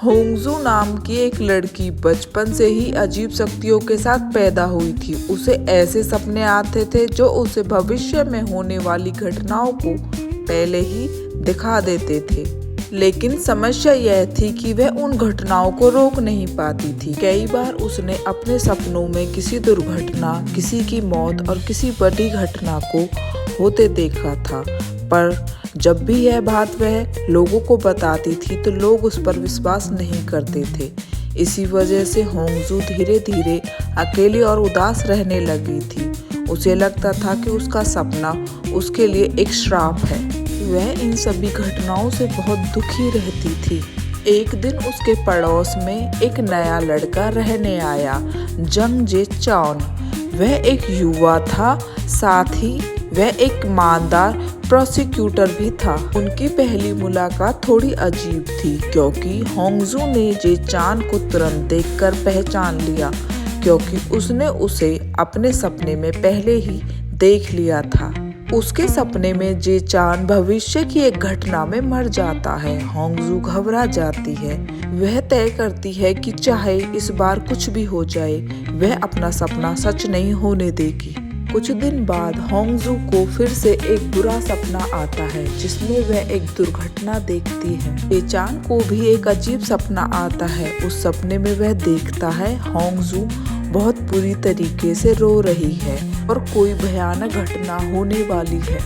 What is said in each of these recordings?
होंगजू नाम की एक लड़की बचपन से ही अजीब शक्तियों के साथ पैदा हुई थी। उसे ऐसे सपने आते थे जो उसे भविष्य में होने वाली घटनाओं को पहले ही दिखा देते थे। लेकिन समस्या यह थी कि वह उन घटनाओं को रोक नहीं पाती थी। कई बार उसने अपने सपनों में किसी दुर्घटना, किसी की मौत और किसी बड़ी घटना को होते देखा था, पर जब भी यह बात वह लोगों को बताती थी तो लोग उस पर विश्वास नहीं करते थे। इसी वजह से होंगजू धीरे धीरे अकेली और उदास रहने लगी थी। उसे लगता था कि उसका सपना उसके लिए एक श्राप है। वह इन सभी घटनाओं से बहुत दुखी रहती थी। एक दिन उसके पड़ोस में एक नया लड़का रहने आया, जंग जे चान। वह एक युवा था, साथ ही वह एक ईमानदार प्रोसिक्यूटर भी था। उनकी पहली मुलाकात थोड़ी अजीब थी क्योंकि होंगजू ने जे चान को तुरंत देखकर पहचान लिया, क्योंकि उसने उसे अपने सपने में पहले ही देख लिया था। उसके सपने में जे चान भविष्य की एक घटना में मर जाता है। होंगजू घबरा जाती है। वह तय करती है कि चाहे इस बार कुछ भी हो जाए, वह अपना सपना सच नहीं होने देगी। कुछ दिन बाद होंगजू को फिर से एक बुरा सपना आता है जिसमें वह एक दुर्घटना देखती है। जे चान को भी एक अजीब सपना आता है। उस सपने में वह देखता है होंगजू बहुत बुरी तरीके से रो रही है और कोई भयानक घटना होने वाली है।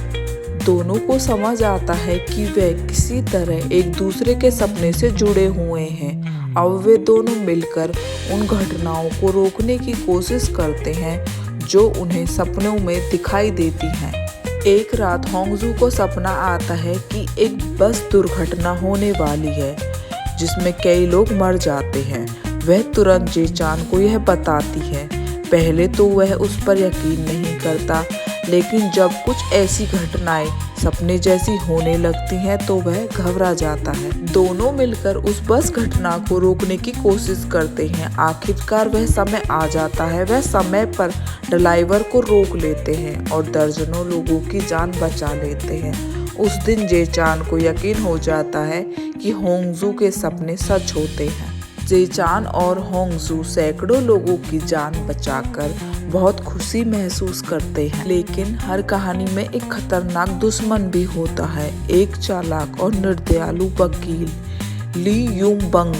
दोनों को समझ आता है कि वह किसी तरह एक दूसरे के सपने से जुड़े हुए हैं। अब वे दोनों मिलकर उन घटनाओं को रोकने की कोशिश करते हैं जो उन्हें सपनों में दिखाई देती हैं। एक रात होंगजू को सपना आता है कि एक बस दुर्घटना होने वाली है जिसमें कई लोग मर जाते हैं। वह तुरंत जे चान को यह बताती है। पहले तो वह उस पर यकीन नहीं करता, लेकिन जब कुछ ऐसी घटनाएं सपने जैसी होने लगती हैं तो वह घबरा जाता है। दोनों मिलकर उस बस घटना को रोकने की कोशिश करते हैं। आखिरकार वह समय आ जाता है। वह समय पर ड्राइवर को रोक लेते हैं और दर्जनों लोगों की जान बचा लेते हैं। उस दिन जे चान को यकीन हो जाता है कि होंगजू के सपने सच होते हैं। जे चान और होंगजू सैकड़ों लोगों की जान बचाकर बहुत खुशी महसूस करते हैं। लेकिन हर कहानी में एक खतरनाक दुश्मन भी होता है। एक चालाक और निर्दयालु वकील ली यूंग बंग,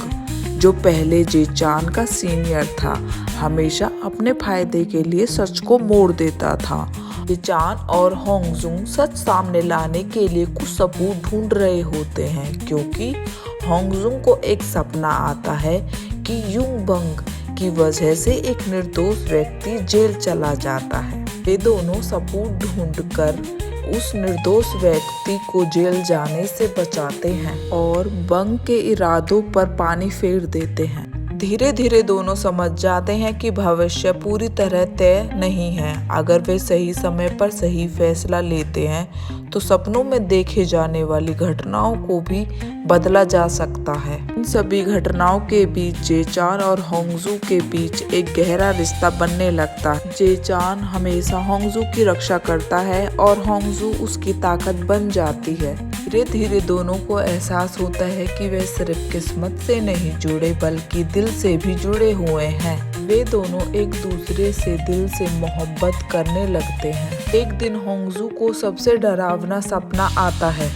जो पहले जे चान का सीनियर था, हमेशा अपने फायदे के लिए सच को मोड़ देता था। जे चान और होंगजू सच सामने लाने के लिए कुछ सबूत ढूंढ रहे होते हैं, क्योंकि होंगजू को एक सपना आता है कि यूंग बंग की वजह से एक निर्दोष व्यक्ति जेल चला जाता है। वे दोनों सबूत ढूंढकर उस निर्दोष व्यक्ति को जेल जाने से बचाते हैं और बंग के इरादों पर पानी फेर देते हैं। धीरे धीरे दोनों समझ जाते हैं कि भविष्य पूरी तरह तय नहीं है। अगर वे सही समय पर सही फैसला लेते हैं तो सपनों में देखे जाने वाली घटनाओं को भी बदला जा सकता है। इन सभी घटनाओं के बीच जे चान और होंगजू के बीच एक गहरा रिश्ता बनने लगता है। जे चान हमेशा होंगजू की रक्षा करता है और होंगजू उसकी ताकत बन जाती है। धीरे धीरे दोनों को एहसास होता है कि वे सिर्फ किस्मत से नहीं जुड़े बल्कि दिल से भी जुड़े हुए हैं। वे दोनों एक दूसरे से दिल से मोहब्बत करने लगते हैं। एक दिन होंगजू को सबसे डरावना सपना आता है।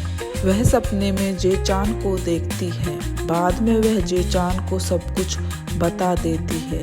वह सपने में जे चान को देखती है। बाद में वह जे चान को सब कुछ बता देती है।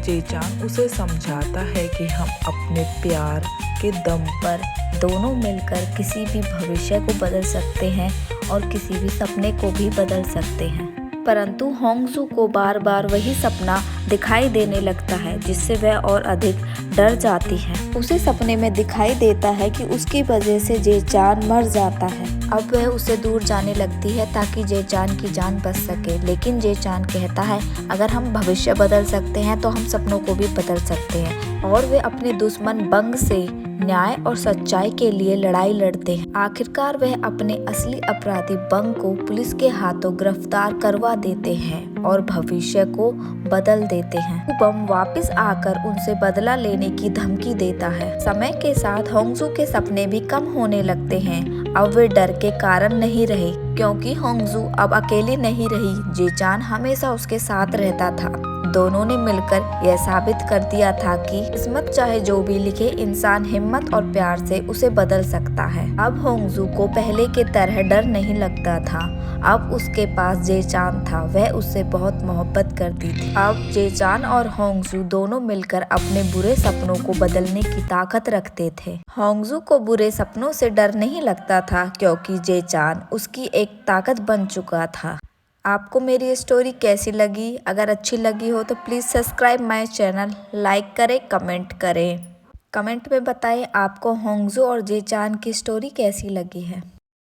जे चान उसे समझाता है कि हम अपने प्यार के दम पर दोनों मिलकर किसी भी भविष्य को बदल सकते हैं और किसी भी सपने को भी बदल सकते हैं। परंतु होंगजू को बार बार वही सपना दिखाई देने लगता है, जिससे वह और अधिक डर जाती है। उसे सपने में दिखाई देता है कि उसकी वजह से जे चान मर जाता है। अब वह उससे दूर जाने लगती है ताकि जे चान की जान बच सके, लेकिन जे चान कहता है अगर हम भविष्य बदल सकते हैं तो हम सपनों को भी बदल सकते हैं, और वे अपने दुश्मन बंग से न्याय और सच्चाई के लिए लड़ाई लड़ते हैं। आखिरकार वह अपने असली अपराधी बंग को पुलिस के हाथों गिरफ्तार करवा देते हैं और भविष्य को बदल देते हैं। बम वापस आकर उनसे बदला लेने की धमकी देता है। समय के साथ होंगजू के सपने भी कम होने लगते हैं। अब वे डर के कारण नहीं रहे, क्योंकि होंगजू अब अकेली नहीं रही। जे-चान हमेशा उसके साथ रहता था। दोनों ने मिलकर यह साबित कर दिया था कि किस्मत चाहे जो भी लिखे, इंसान हिम्मत और प्यार से उसे बदल सकता है। अब होंगजू को पहले के तरह डर नहीं लगता था। अब उसके पास जे-चान था, वह उससे बहुत मोहब्बत करती थी। अब जे-चान और होंगजू दोनों मिलकर अपने बुरे सपनों को बदलने की ताकत रखते थे। होंगजू को बुरे सपनों से डर नहीं लगता था, क्योंकि जे-चान उसकी एक ताकत बन चुका था। आपको मेरी स्टोरी कैसी लगी? अगर अच्छी लगी हो तो please subscribe my channel, like करें, कमेंट करें। कमेंट में बताएं आपको होंगजू और जे-चान की स्टोरी कैसी लगी है।